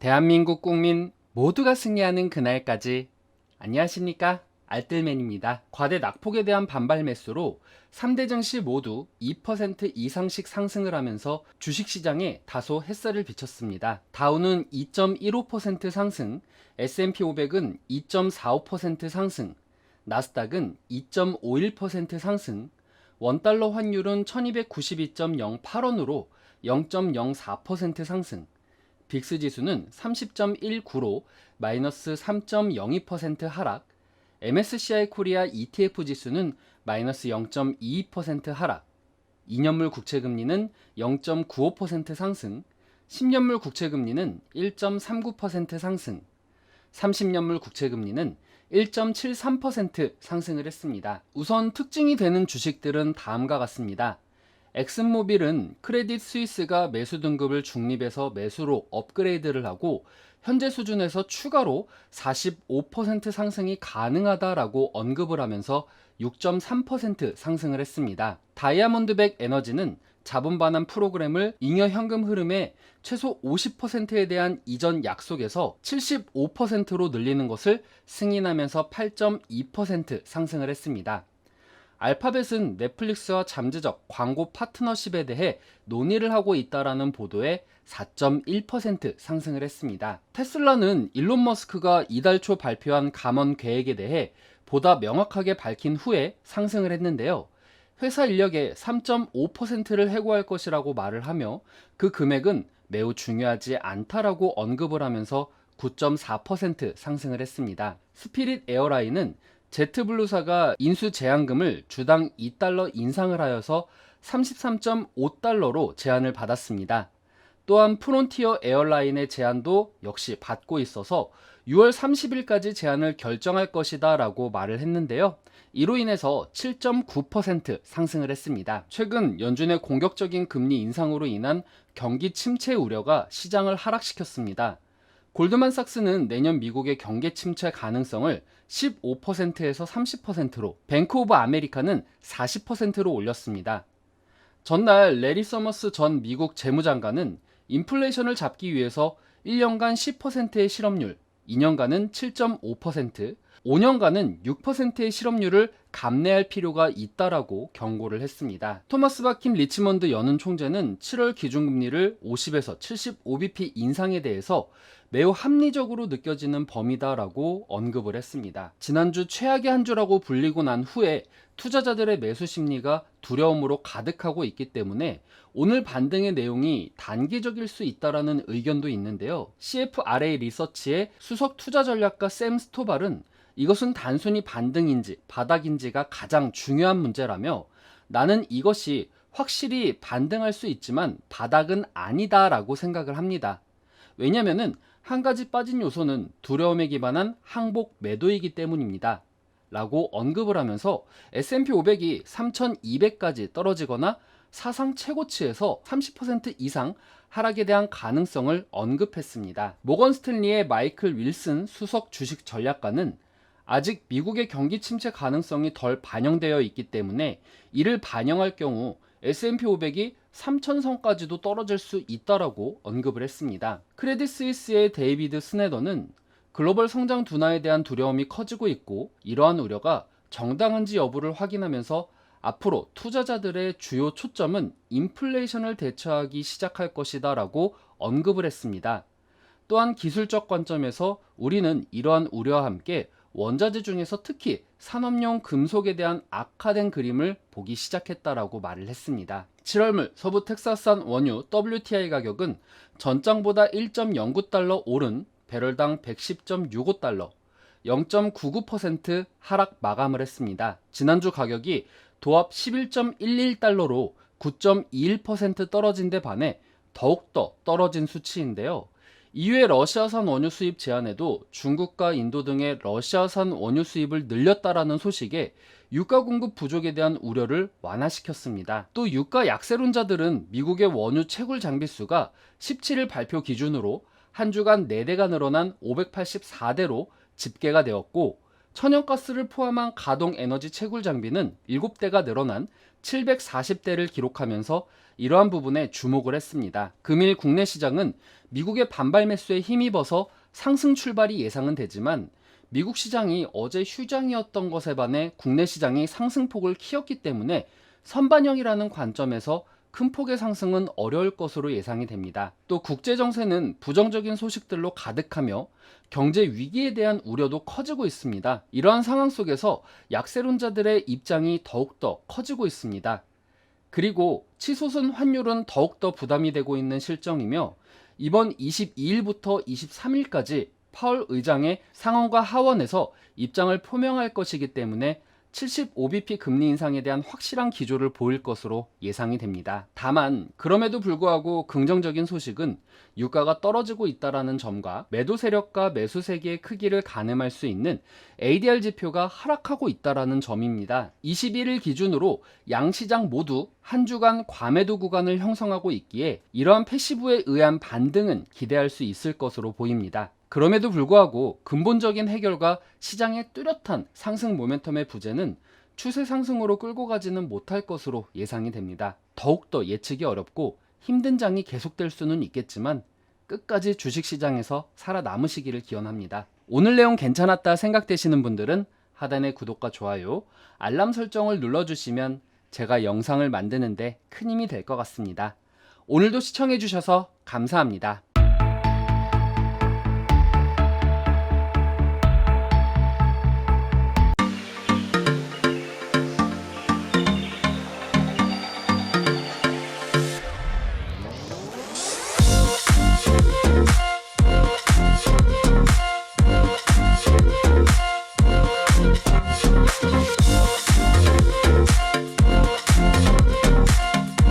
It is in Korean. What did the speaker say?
대한민국 국민 모두가 승리하는 그날까지. 안녕하십니까? 알뜰맨입니다. 과대 낙폭에 대한 반발 매수로 3대 증시 모두 2% 이상씩 상승을 하면서 주식시장에 다소 햇살을 비쳤습니다. 다우는 2.15% 상승, S&P 500은 2.45% 상승, 나스닥은 2.51% 상승, 원달러 환율은 1292.08원으로 0.04% 상승, 빅스 지수는 30.19로 마이너스 3.02% 하락, MSCI 코리아 ETF 지수는 마이너스 0.22% 하락, 2년물 국채금리는 0.95% 상승, 10년물 국채금리는 1.39% 상승, 30년물 국채금리는 1.73% 상승을 했습니다. 우선 특징이 되는 주식들은 다음과 같습니다. 엑슨모빌은 크레딧 스위스가 매수 등급을 중립에서 매수로 업그레이드를 하고 현재 수준에서 추가로 45% 상승이 가능하다라고 언급을 하면서 6.3% 상승을 했습니다. 다이아몬드백 에너지는 자본 반환 프로그램을 잉여 현금 흐름의 최소 50%에 대한 이전 약속에서 75%로 늘리는 것을 승인하면서 8.2% 상승을 했습니다. 알파벳은 넷플릭스와 잠재적 광고 파트너십에 대해 논의를 하고 있다라는 보도에 4.1% 상승을 했습니다. 테슬라는 일론 머스크가 이달 초 발표한 감원 계획에 대해 보다 명확하게 밝힌 후에 상승을 했는데요. 회사 인력의 3.5%를 해고할 것이라고 말을 하며 그 금액은 매우 중요하지 않다라고 언급을 하면서 9.4% 상승을 했습니다. 스피릿 에어라인은 제트블루사가 인수 제한금을 주당 2달러 인상을 하여서 33.5달러로 제한을 받았습니다. 또한 프론티어 에어라인의 제한도 역시 받고 있어서 6월 30일까지 제한을 결정할 것이다 라고 말을 했는데요. 이로 인해서 7.9% 상승을 했습니다. 최근 연준의 공격적인 금리 인상으로 인한 경기 침체 우려가 시장을 하락시켰습니다. 골드만삭스는 내년 미국의 경기 침체 가능성을 15%에서 30%로, 뱅크 오브 아메리카는 40%로 올렸습니다. 전날 레리 서머스 전 미국 재무장관은 인플레이션을 잡기 위해서 1년간 10%의 실업률, 2년간은 7.5%, 5년간은 6%의 실업률을 감내할 필요가 있다라고 경고를 했습니다. 토마스 바킨 리치먼드 연은 총재는 7월 기준금리를 50에서 75bp 인상에 대해서 매우 합리적으로 느껴지는 범위다라고 언급을 했습니다. 지난주 최악의 한 주라고 불리고 난 후에 투자자들의 매수 심리가 두려움으로 가득하고 있기 때문에 오늘 반등의 내용이 단기적일 수 있다라는 의견도 있는데요. CFRA 리서치의 수석 투자 전략가 샘 스토발은 이것은 단순히 반등인지 바닥인지가 가장 중요한 문제라며, 나는 이것이 확실히 반등할 수 있지만 바닥은 아니다라고 생각을 합니다. 왜냐면은 한 가지 빠진 요소는 두려움에 기반한 항복 매도이기 때문입니다. 라고 언급을 하면서 S&P 500이 3200까지 떨어지거나 사상 최고치에서 30% 이상 하락에 대한 가능성을 언급했습니다. 모건 스탠리의 마이클 윌슨 수석 주식 전략가는 아직 미국의 경기 침체 가능성이 덜 반영되어 있기 때문에 이를 반영할 경우 S&P 500이 3000선까지도 떨어질 수 있다라고 언급을 했습니다. 크레딧 스위스의 데이비드 스네더는 글로벌 성장 둔화에 대한 두려움이 커지고 있고 이러한 우려가 정당한지 여부를 확인하면서 앞으로 투자자들의 주요 초점은 인플레이션을 대처하기 시작할 것이다 라고 언급을 했습니다. 또한 기술적 관점에서 우리는 이러한 우려와 함께 원자재 중에서 특히 산업용 금속에 대한 악화된 그림을 보기 시작했다라고 말을 했습니다. 7월물 서부 텍사스산 원유 WTI 가격은 전장보다 1.09달러 오른 배럴당 110.65달러, 0.99% 하락 마감을 했습니다. 지난주 가격이 도합 11.11달러로 9.21% 떨어진 데 반해 더욱더 떨어진 수치인데요. 이후에 러시아산 원유 수입 제한에도 중국과 인도 등의 러시아산 원유 수입을 늘렸다라는 소식에 유가 공급 부족에 대한 우려를 완화시켰습니다. 또 유가 약세론자들은 미국의 원유 채굴 장비수가 17일 발표 기준으로 한 주간 4대가 늘어난 584대로 집계가 되었고, 천연가스를 포함한 가동 에너지 채굴 장비는 7대가 늘어난 740대를 기록하면서 이러한 부분에 주목을 했습니다. 금일 국내 시장은 미국의 반발 매수에 힘입어서 상승 출발이 예상은 되지만 미국 시장이 어제 휴장이었던 것에 반해 국내 시장이 상승폭을 키웠기 때문에 선반영이라는 관점에서 큰 폭의 상승은 어려울 것으로 예상이 됩니다. 또 국제 정세는 부정적인 소식들로 가득하며 경제 위기에 대한 우려도 커지고 있습니다. 이러한 상황 속에서 약세론자들의 입장이 더욱더 커지고 있습니다. 그리고 치솟은 환율은 더욱더 부담이 되고 있는 실정이며 이번 22일부터 23일까지 파월 의장의 상원과 하원에서 입장을 표명할 것이기 때문에 75bp 금리 인상에 대한 확실한 기조를 보일 것으로 예상이 됩니다. 다만 그럼에도 불구하고 긍정적인 소식은 유가가 떨어지고 있다는 점과 매도 세력과 매수 세기의 크기를 가늠할 수 있는 ADR 지표가 하락하고 있다는 점입니다. 21일 기준으로 양시장 모두 한 주간 과매도 구간을 형성하고 있기에 이러한 패시브에 의한 반등은 기대할 수 있을 것으로 보입니다. 그럼에도 불구하고 근본적인 해결과 시장의 뚜렷한 상승 모멘텀의 부재는 추세 상승으로 끌고 가지는 못할 것으로 예상이 됩니다. 더욱더 예측이 어렵고 힘든 장이 계속될 수는 있겠지만 끝까지 주식시장에서 살아남으시기를 기원합니다. 오늘 내용 괜찮았다 생각되시는 분들은 하단의 구독과 좋아요, 알람 설정을 눌러주시면 제가 영상을 만드는데 큰 힘이 될 것 같습니다. 오늘도 시청해주셔서 감사합니다.